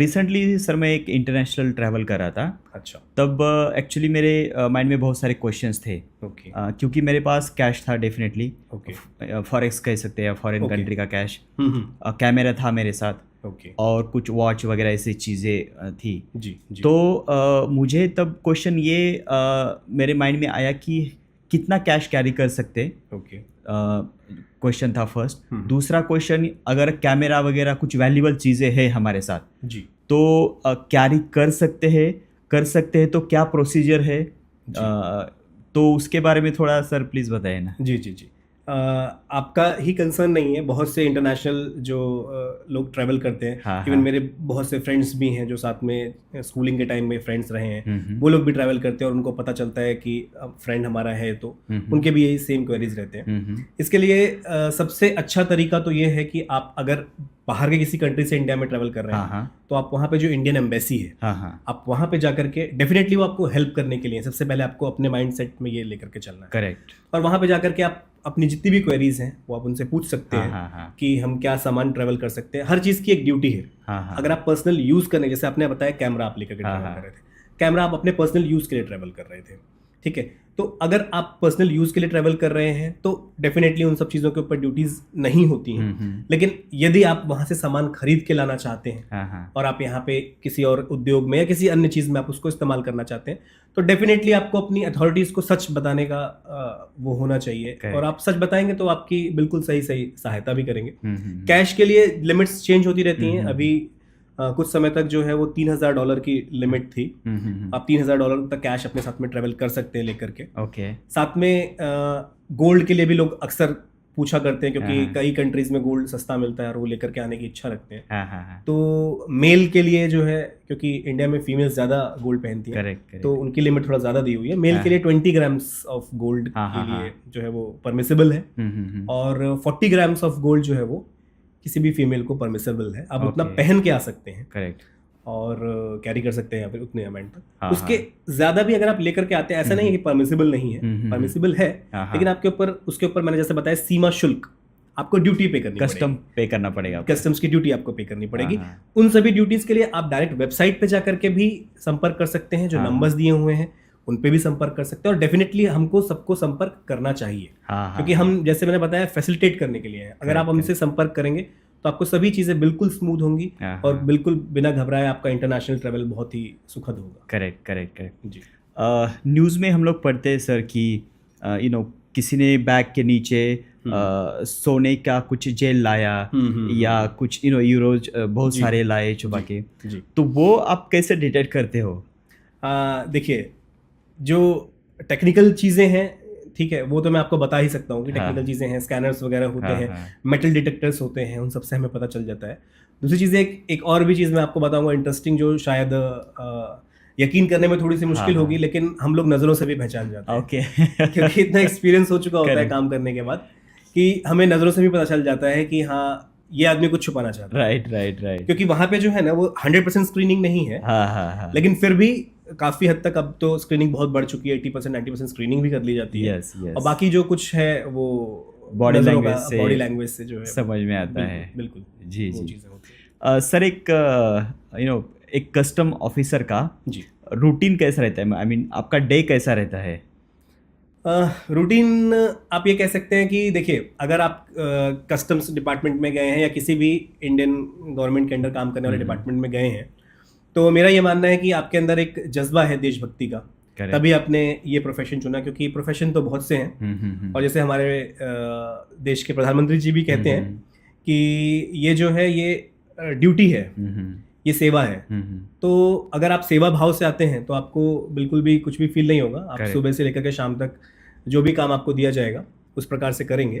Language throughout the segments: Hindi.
रिसेंटली सर मैं एक इंटरनेशनल ट्रैवल कर रहा था। अच्छा। तब एक्चुअली मेरे माइंड में बहुत सारे क्वेश्चंस थे। ओके। क्योंकि मेरे पास कैश था डेफिनेटली। ओके। फॉरेक्स कह सकते हैं या फॉरेन ओके। कंट्री का कैश। हम्म। कैमरा था मेरे साथ ओके। और कुछ वॉच वगैरह ऐसी चीज़ें थी। जी जी। तो मुझे तब क्वेश्चन ये मेरे माइंड में आया कि कितना कैश कैरी कर सकते। ओके। क्वेश्चन था फर्स्ट। दूसरा क्वेश्चन, अगर कैमरा वगैरह कुछ वैल्यूबल चीज़ें हैं हमारे साथ जी तो कैरी कर सकते हैं तो क्या प्रोसीजर है? जी। तो उसके बारे में थोड़ा सर प्लीज़ बताइए ना। जी जी जी। आपका ही कंसर्न नहीं है, बहुत से इंटरनेशनल जो लोग ट्रैवल करते हैं। हाँ इवन हाँ। मेरे बहुत से फ्रेंड्स भी हैं जो साथ में स्कूलिंग के टाइम में फ्रेंड्स रहे हैं। हम्म। वो लोग भी ट्रैवल करते हैं और उनको पता चलता है कि फ्रेंड हमारा है, तो उनके भी यही सेम क्वेरीज रहते हैं। हम्म। इसके लिए सबसे अच्छा तरीका तो ये है कि आप अगर बाहर के किसी कंट्री से इंडिया में ट्रैवल कर रहे हाँ हैं हाँ। तो आप वहाँ पे जो इंडियन एम्बेसी है, हाँ हाँ। आप वहाँ पे जाकर के डेफिनेटली वो आपको हेल्प करने के लिए सबसे पहले आपको अपने माइंड सेट में ये लेकर के चलना है। करेक्ट। और वहाँ पे जाकर के आप अपनी जितनी भी क्वेरीज हैं वो आप उनसे पूछ सकते हाँ हैं हाँ हाँ। कि हम क्या सामान ट्रैवल कर सकते हैं। हर चीज़ की एक ड्यूटी है। हाँ हाँ। अगर आप पर्सनल यूज़ करने, जैसे आपने बताया कैमरा आप लेकर के हाँ ट्रैवल हाँ। कर रहे थे, कैमरा आप अपने पर्सनल यूज़ के लिए ट्रैवल कर रहे थे, ठीक है। तो अगर आप पर्सनल यूज़ के लिए ट्रैवल कर रहे हैं तो डेफिनेटली उन सब चीज़ों के ऊपर ड्यूटीज़ नहीं होती हैं। लेकिन यदि आप वहाँ से सामान खरीद के लाना चाहते हैं हाँ हाँ। और आप यहाँ पे किसी और उद्योग में या किसी अन्य चीज़ में आप उसको इस्तेमाल करना चाहते हैं तो डेफिनेटली आपको अपनी अथॉरिटीज़ को सच बताने का वो होना चाहिए। Correct. और आप सच बताएंगे तो आपकी बिल्कुल सही सही सहायता भी करेंगे। हम्म। कैश के लिए लिमिट्स चेंज होती रहती हैं। अभी कुछ समय तक जो है वो $3,000 की लिमिट थी। आप $3,000 तक कैश अपने साथ में ट्रेवल कर सकते हैं लेकर के। ओके। साथ में गोल्ड के लिए भी लोग अक्सर पूछा करते हैं क्योंकि हाँ। कई कंट्रीज में गोल्ड सस्ता मिलता है और वो लेकर के आने की इच्छा रखते हैं। हाँ हाँ हाँ। तो मेल के लिए जो है, क्योंकि इंडिया में फीमेल्स ज़्यादा गोल्ड पहनती हैं, करेक्ट करेक्ट। तो उनकी लिमिट थोड़ा ज़्यादा दी हुई है। मेल के लिए 20 ग्राम्स ऑफ गोल्ड हाँ, के हाँ, लिए हाँ। जो है वो परमिसेबल है और 40 ग्राम्स ऑफ गोल्ड जो है वो किसी भी फीमेल को परमिसेबल है। आप उतना Okay. पहन के आ सकते हैं करेक्ट। और कैरी कर सकते हैं या फिर उतने अमाउंट तक। हाँ, उसके ज़्यादा भी अगर आप लेकर के आते हैं, ऐसा नहीं है कि परमिसेबल नहीं है, परमिसेबल है। हाँ, हाँ। लेकिन आपके ऊपर, उसके ऊपर मैंने जैसे बताया, सीमा शुल्क आपको ड्यूटी पे करनी कस्टम पड़ेगी। पे करना पड़ेगा आपको। कस्टम्स की ड्यूटी आपको पे करनी पड़ेगी। हाँ, हाँ। उन सभी ड्यूटीज के लिए आप डायरेक्ट वेबसाइट पे जाकर के भी संपर्क कर सकते हैं। जो हाँ, नंबर्स दिए हुए हैं उन पे भी संपर्क कर सकते हैं। और डेफिनेटली हमको सबको संपर्क करना चाहिए हाँ हाँ। क्योंकि हम, जैसे मैंने बताया, फैसिलिटेट करने के लिए हैं। अगर आप Correct, हमसे संपर्क करेंगे तो आपको सभी चीज़ें बिल्कुल स्मूथ होंगी हाँ, और हाँ। बिल्कुल बिना घबराए आपका इंटरनेशनल ट्रैवल बहुत ही सुखद होगा। Correct correct correct. Zee News में हम लोग पढ़ते हैं सर कि किसी ने बैग के नीचे सोने का कुछ जेल लाया या कुछ यूरोज बहुत जी, सारे लाए छुपा के। जी। तो वो आप कैसे डिटेक्ट करते हो? देखिए, जो टेक्निकल चीज़ें हैं, ठीक है, वो तो मैं आपको बता ही सकता हूँ कि हाँ। टेक्निकल चीज़ें हैं। स्कैनर्स वगैरह होते हाँ, हैं, हाँ। मेटल डिटेक्टर्स होते हैं, उन सबसे हमें पता चल जाता है। दूसरी चीज़, एक और भी चीज़ मैं आपको बताऊंगा इंटरेस्टिंग, जो शायद यकीन करने में थोड़ी सी मुश्किल हाँ, होगी, लेकिन हम लोग नज़रों से भी पहचान जाते हैं। ओके। क्योंकि इतना एक्सपीरियंस हो चुका होता है Correct. काम करने के बाद कि हमें नज़रों से भी पता चल जाता है कि हाँ, ये आदमी कुछ छुपाना चाहता है। Right right right. क्योंकि वहाँ पे जो है ना, वो 100% स्क्रीनिंग नहीं है। हाँ हाँ हाँ। लेकिन फिर भी काफ़ी हद तक अब तो स्क्रीनिंग बहुत बढ़ चुकी है। 80% 90% स्क्रीनिंग भी कर ली जाती है। Yes yes. और बाकी जो कुछ है वो बॉडी लैंग्वेज से जो है समझ में आता है। बिल्कुल जी वो जी। चीज़ें होती हैं। सर एक कस्टम ऑफिसर का जी। रूटीन कैसा रहता है? आई मीन आपका डे कैसा रहता है? रूटीन आप ये कह सकते हैं कि देखिए, अगर आप कस्टम्स डिपार्टमेंट में गए हैं या किसी भी इंडियन गवर्नमेंट के अंडर काम करने वाले डिपार्टमेंट में गए हैं, तो मेरा ये मानना है कि आपके अंदर एक जज्बा है देशभक्ति का, तभी आपने ये प्रोफेशन चुना। क्योंकि प्रोफेशन तो बहुत से हैं और जैसे हमारे देश के प्रधानमंत्री जी भी कहते हैं कि ये जो है ये ड्यूटी है, ये सेवा है। तो अगर आप सेवा भाव से आते हैं तो आपको बिल्कुल भी कुछ भी फील नहीं होगा। आप सुबह से लेकर के शाम तक जो भी काम आपको दिया जाएगा उस प्रकार से करेंगे।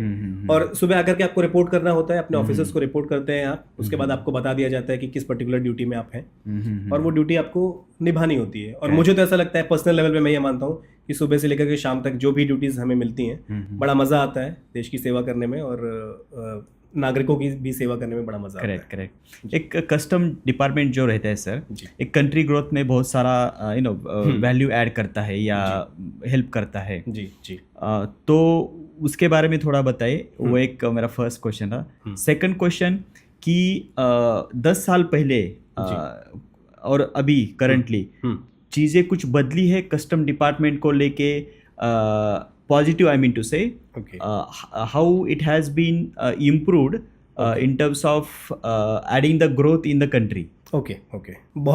और सुबह आकर के आपको रिपोर्ट करना होता है, अपने ऑफिसर्स को रिपोर्ट करते हैं आप। उसके बाद आपको बता दिया जाता है कि किस पर्टिकुलर ड्यूटी में आप हैं और वो ड्यूटी आपको निभानी होती है। और मुझे तो ऐसा लगता है पर्सनल लेवल पे, मैं ये मानता हूँ कि सुबह से लेकर के शाम तक जो भी ड्यूटीज़ हमें मिलती हैं, बड़ा मज़ा आता है देश की सेवा करने में और नागरिकों की भी सेवा करने में बड़ा मजा आता है। करेक्ट। एक कस्टम डिपार्टमेंट जो रहता है सर, एक कंट्री ग्रोथ में बहुत सारा वैल्यू ऐड करता है या हेल्प करता है। जी जी। तो उसके बारे में थोड़ा बताइए। वो एक मेरा फर्स्ट क्वेश्चन था। सेकंड क्वेश्चन कि 10 साल पहले और अभी करंटली चीज़ें कुछ बदली है कस्टम डिपार्टमेंट को लेके, positive I mean to say, how it has been improved in terms of adding the growth in the country. Okay okay